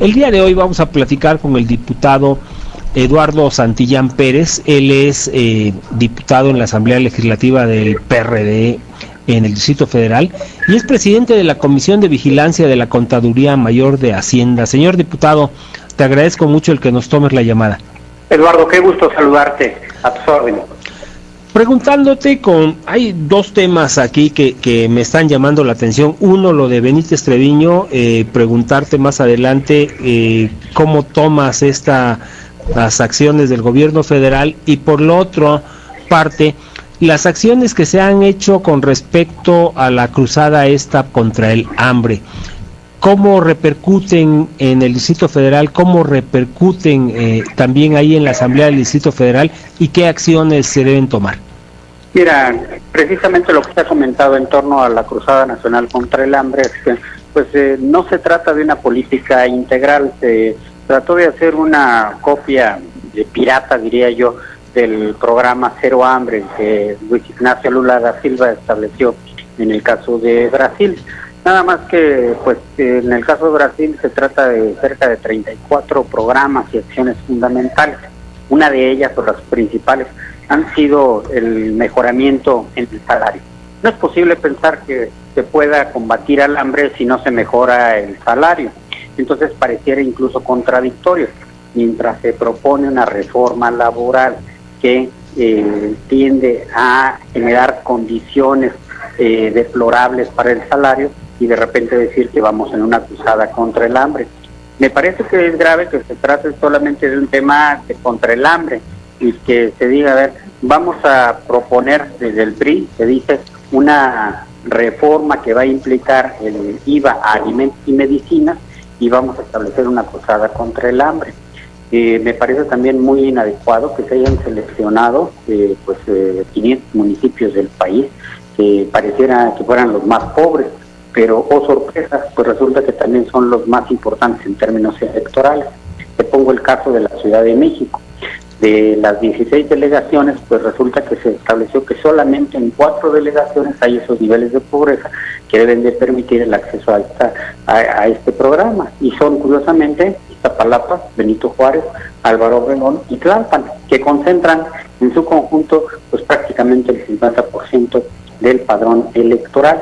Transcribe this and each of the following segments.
El día de hoy vamos a platicar con el diputado Eduardo Santillán Pérez. Él es diputado en la Asamblea Legislativa del PRD en el Distrito Federal y es presidente de la Comisión de Vigilancia de la Contaduría Mayor de Hacienda. Señor diputado, te agradezco mucho el que nos tomes la llamada. Eduardo, qué gusto saludarte, a tus órdenes. Preguntándote hay dos temas aquí que me están llamando la atención. Uno, lo de Benítez Treviño, preguntarte más adelante cómo tomas las acciones del gobierno federal, y por la otra parte, las acciones que se han hecho con respecto a la cruzada esta contra el hambre. ¿Cómo repercuten en el Distrito Federal? ¿Cómo repercuten también ahí en la Asamblea del Distrito Federal? ¿Y qué acciones se deben tomar? Mira, precisamente lo que se ha comentado en torno a la Cruzada Nacional contra el Hambre es que no se trata de una política integral. Se trató de hacer una copia de pirata, diría yo, del programa Cero Hambre que Luis Ignacio Lula da Silva estableció en el caso de Brasil. Nada más que, en el caso de Brasil se trata de cerca de 34 programas y acciones fundamentales. Una de ellas, o las principales, han sido el mejoramiento en el salario. No es posible pensar que se pueda combatir al hambre si no se mejora el salario. Entonces pareciera incluso contradictorio. Mientras se propone una reforma laboral que tiende a generar condiciones deplorables para el salario, y de repente decir que vamos en una cruzada contra el hambre. Me parece que es grave que se trate solamente de un tema contra el hambre y que se diga, a ver, vamos a proponer desde el PRI, se dice, una reforma que va a implicar el IVA a alimentos y medicinas y vamos a establecer una cruzada contra el hambre. Me parece también muy inadecuado que se hayan seleccionado 500 municipios del país que pareciera que fueran los más pobres, pero, oh sorpresa, pues resulta que también son los más importantes en términos electorales. Te pongo el caso de la Ciudad de México. De las 16 delegaciones, pues resulta que se estableció que solamente en 4 delegaciones hay esos niveles de pobreza que deben de permitir el acceso a este programa. Y son, curiosamente, Iztapalapa, Benito Juárez, Álvaro Obregón y Tlalpan, que concentran en su conjunto pues prácticamente el 50% del padrón electoral.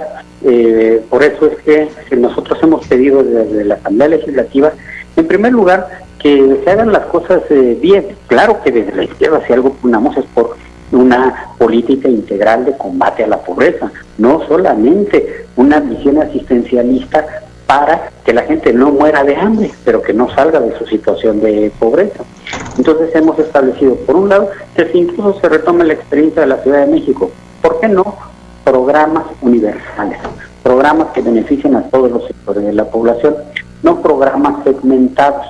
Por eso es que nosotros hemos pedido desde la Asamblea Legislativa, en primer lugar, que se hagan las cosas bien. Claro que desde la izquierda, si algo pugnamos es por una política integral de combate a la pobreza, no solamente una visión asistencialista para que la gente no muera de hambre, pero que no salga de su situación de pobreza. Entonces hemos establecido, por un lado, que si incluso se retome la experiencia de la Ciudad de México, ¿por qué no? Programas universales, programas que beneficien a todos los sectores de la población, no programas segmentados.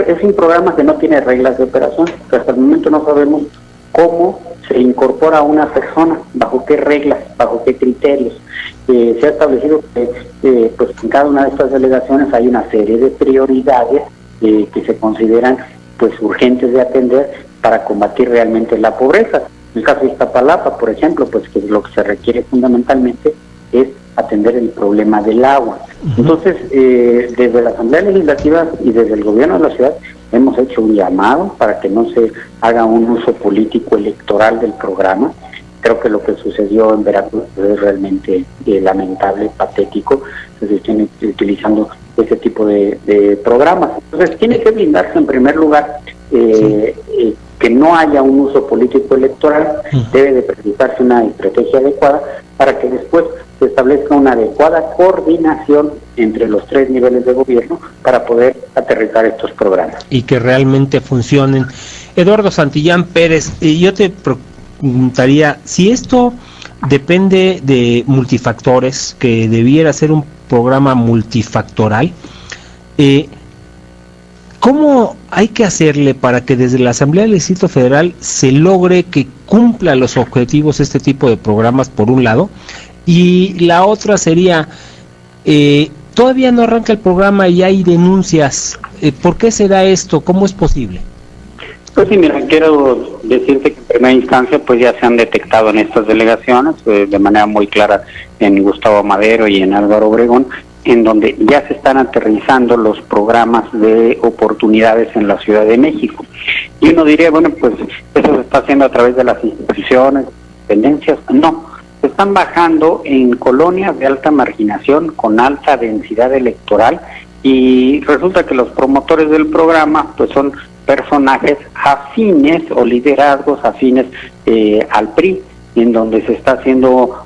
Es un programa que no tiene reglas de operación, que hasta el momento no sabemos cómo se incorpora a una persona, bajo qué reglas, bajo qué criterios. Se ha establecido que en cada una de estas delegaciones hay una serie de prioridades que se consideran urgentes de atender para combatir realmente la pobreza. En el caso de Iztapalapa, por ejemplo, que lo que se requiere fundamentalmente es atender el problema del agua. Entonces, desde la Asamblea Legislativa y desde el gobierno de la ciudad hemos hecho un llamado para que no se haga un uso político electoral del programa. Creo que lo que sucedió en Veracruz es realmente lamentable, patético. Se están utilizando ese tipo de programas. Entonces, tiene que blindarse en primer lugar que no haya un uso político electoral. Debe de precisarse una estrategia adecuada para que después se establezca una adecuada coordinación entre los 3 niveles de gobierno para poder aterrizar estos programas. Y que realmente funcionen. Eduardo Santillán Pérez, yo te preguntaría, si esto depende de multifactores, que debiera ser un programa multifactoral, ¿cómo hay que hacerle para que desde la Asamblea del Distrito Federal se logre que cumpla los objetivos este tipo de programas, por un lado? Y la otra sería, todavía no arranca el programa y hay denuncias. ¿Por qué se da esto? ¿Cómo es posible? Pues sí, mira, quiero decirte que en primera instancia ya se han detectado en estas delegaciones, de manera muy clara en Gustavo Madero y en Álvaro Obregón, en donde ya se están aterrizando los programas de oportunidades en la Ciudad de México. Y uno diría, bueno, pues eso se está haciendo a través de las instituciones, dependencias. No, se están bajando en colonias de alta marginación con alta densidad electoral, y resulta que los promotores del programa pues son personajes afines o liderazgos afines al PRI, en donde se está haciendo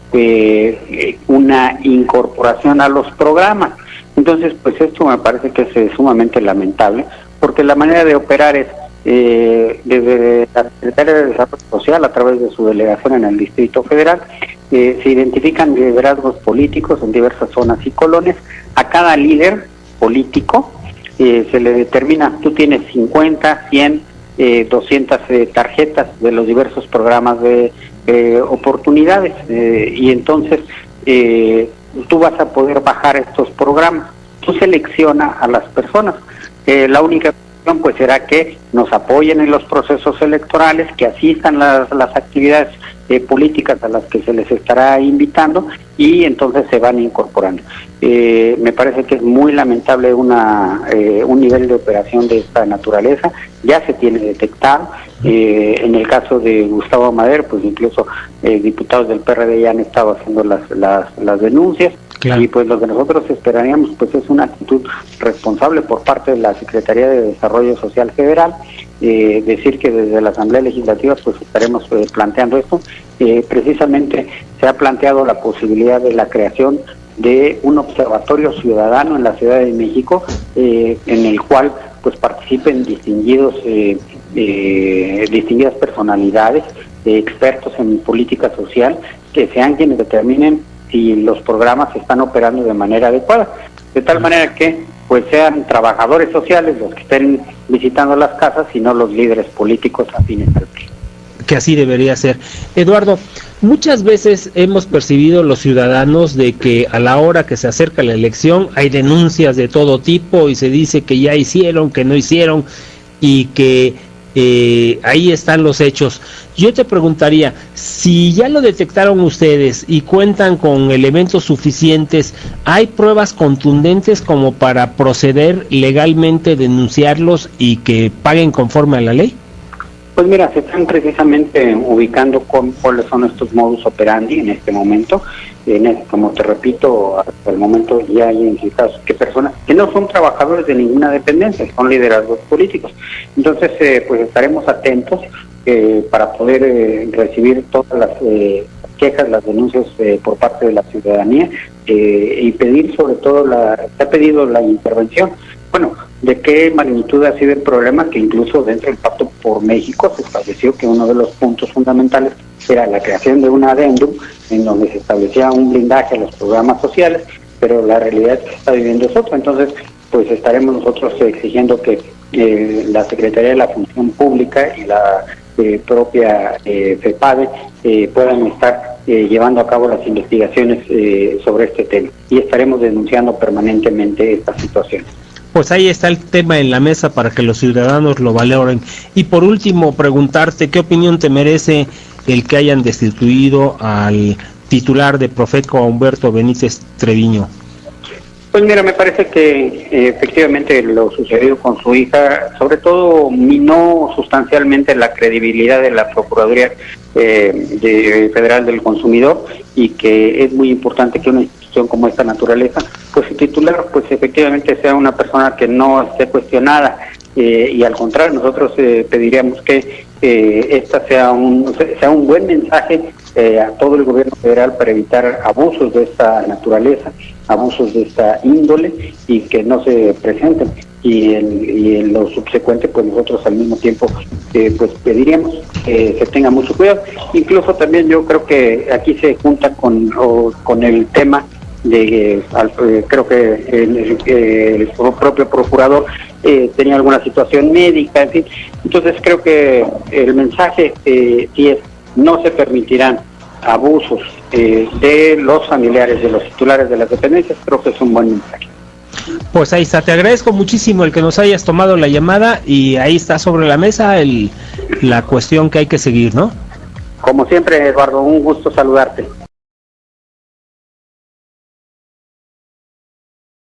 una incorporación a los programas. Entonces, pues esto me parece que es sumamente lamentable, porque la manera de operar es desde la Secretaría de Desarrollo Social, a través de su delegación en el Distrito Federal, se identifican liderazgos políticos en diversas zonas y colonias. A cada líder político se le determina, tú tienes 50, 100, 200 tarjetas de los diversos programas de oportunidades, y entonces tú vas a poder bajar estos programas. Tú selecciona a las personas. La única cuestión pues será que nos apoyen en los procesos electorales, que asistan las actividades políticas a las que se les estará invitando, y entonces se van incorporando. Me parece que es muy lamentable un nivel de operación de esta naturaleza. Ya se tiene detectado. En el caso de Gustavo Madero, pues incluso diputados del PRD ya han estado haciendo las denuncias. Claro. Y pues lo que nosotros esperaríamos pues es una actitud responsable por parte de la Secretaría de Desarrollo Social Federal, decir que desde la Asamblea Legislativa pues estaremos planteando esto. Precisamente se ha planteado la posibilidad de la creación de un observatorio ciudadano en la Ciudad de México, en el cual pues participen distinguidas personalidades, expertos en política social, que sean quienes determinen si los programas se están operando de manera adecuada, de tal manera que pues sean trabajadores sociales los que estén visitando las casas y no los líderes políticos afines al PRI. Que así debería ser. Eduardo, muchas veces hemos percibido los ciudadanos de que a la hora que se acerca la elección hay denuncias de todo tipo y se dice que ya hicieron, que no hicieron, y que ahí están los hechos. Yo te preguntaría, si ya lo detectaron ustedes y cuentan con elementos suficientes, ¿hay pruebas contundentes como para proceder legalmente, denunciarlos y que paguen conforme a la ley? Pues mira, se están precisamente ubicando cuáles son estos modus operandi en este momento. Como te repito, hasta el momento ya hay identificados que personas que no son trabajadores de ninguna dependencia, son liderazgos políticos. Entonces, pues estaremos atentos para poder recibir todas las quejas, las denuncias por parte de la ciudadanía, y pedir sobre todo, se ha pedido la intervención. Bueno, ¿de qué magnitud ha sido el problema? Que incluso dentro del Pacto por México se estableció que uno de los puntos fundamentales era la creación de un adendum en donde se establecía un blindaje a los programas sociales, pero la realidad que se está viviendo es otra. Entonces, pues estaremos nosotros exigiendo que la Secretaría de la Función Pública y la propia FEPADE puedan estar llevando a cabo las investigaciones sobre este tema, y estaremos denunciando permanentemente esta situación. Pues ahí está el tema en la mesa para que los ciudadanos lo valoren. Y por último, preguntarte, ¿qué opinión te merece el que hayan destituido al titular de Profeco, Humberto Benítez Treviño? Pues mira, me parece que efectivamente lo sucedido con su hija, sobre todo minó sustancialmente la credibilidad de la Procuraduría Federal del Consumidor, y que es muy importante que una institución como esta naturaleza, pues su titular pues efectivamente sea una persona que no esté cuestionada, y al contrario, nosotros pediríamos que esta sea un buen mensaje a todo el gobierno federal para evitar abusos de esta naturaleza, abusos de esta índole, y que no se presenten. Y en lo subsecuente, pues nosotros al mismo tiempo pues pediríamos que se tenga mucho cuidado. Incluso también yo creo que aquí se junta con el tema de creo que el propio procurador tenía alguna situación médica, en fin. Entonces creo que el mensaje sí es: no se permitirán abusos de los familiares de los titulares de las dependencias. Creo que es un buen mensaje. Pues ahí está, te agradezco muchísimo el que nos hayas tomado la llamada, y ahí está sobre la mesa la cuestión que hay que seguir, ¿no? Como siempre, Eduardo, un gusto saludarte.